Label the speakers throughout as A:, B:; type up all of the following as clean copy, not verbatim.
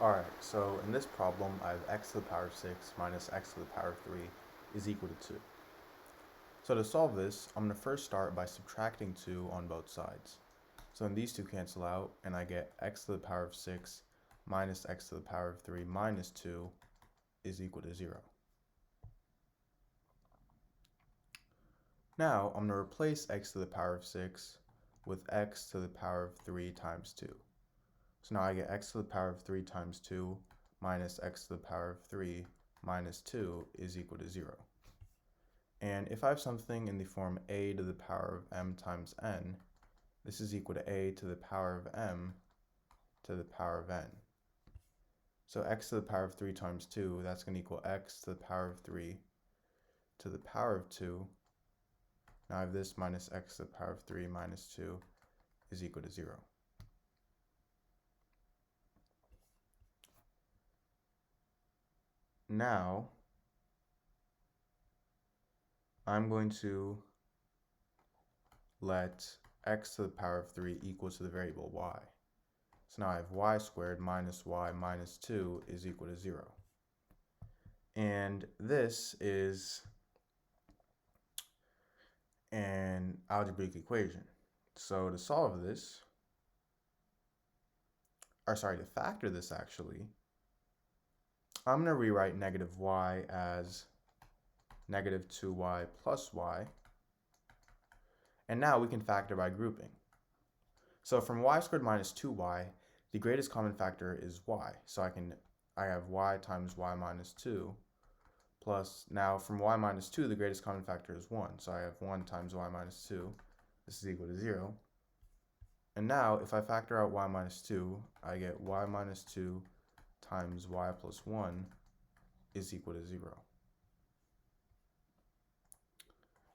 A: Alright, so in this problem, I have x to the power of 6 minus x to the power of 3 is equal to 2. So to solve this, I'm going to first start by subtracting 2 on both sides. So then these two cancel out, and I get x to the power of 6 minus x to the power of 3 minus 2 is equal to 0. Now, I'm going to replace x to the power of 6 with x to the power of 3 times 2. So now I get x to the power of 3 times 2 minus x to the power of 3 minus 2 is equal to 0. And if I have something in the form a to the power of m times n, this is equal to a to the power of m to the power of n. So x to the power of 3 times 2, that's going to equal x to the power of 3 to the power of 2. Now I have this minus x to the power of 3 minus 2 is equal to 0. Now, I'm going to let x to the power of 3 equal to the variable y. So now I have y squared minus y minus 2 is equal to 0. And this is an algebraic equation. So to solve this, or sorry, to factor this actually, I'm going to rewrite negative y as negative 2y plus y. And now we can factor by grouping. So from y squared minus 2y, the greatest common factor is y. So I have y times y minus 2 plus, now from y minus 2, the greatest common factor is 1. So I have 1 times y minus 2. This is equal to 0. And now if I factor out y minus 2, I get y minus 2 times y plus 1 is equal to 0.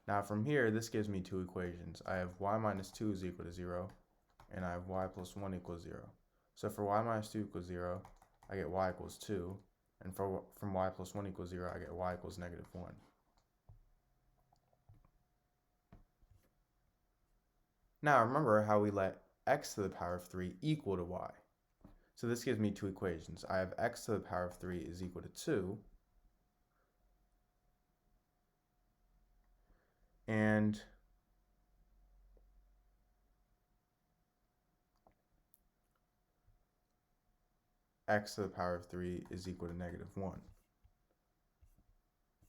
A: Now from here, this gives me two equations. I have y minus 2 is equal to 0, and I have y plus 1 equals 0. So for y minus 2 equals 0, I get y equals 2. And from y plus 1 equals 0, I get y equals negative 1. Now remember how we let x to the power of 3 equal to y. So this gives me two equations. I have x to the power of 3 is equal to 2. And x to the power of 3 is equal to negative 1.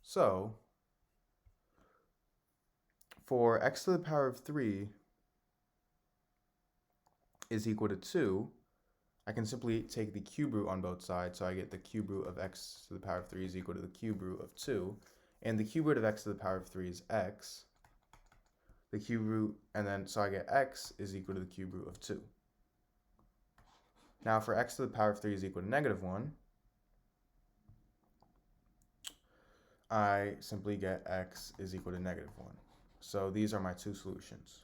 A: So for x to the power of 3 is equal to 2, I can simply take the cube root on both sides, so I get the cube root of x to the power of 3 is equal to the cube root of 2, and the cube root of x to the power of 3 is x. The cube root, and then so I get x is equal to the cube root of 2. Now for x to the power of 3 is equal to negative 1, I simply get x is equal to negative 1. So these are my two solutions.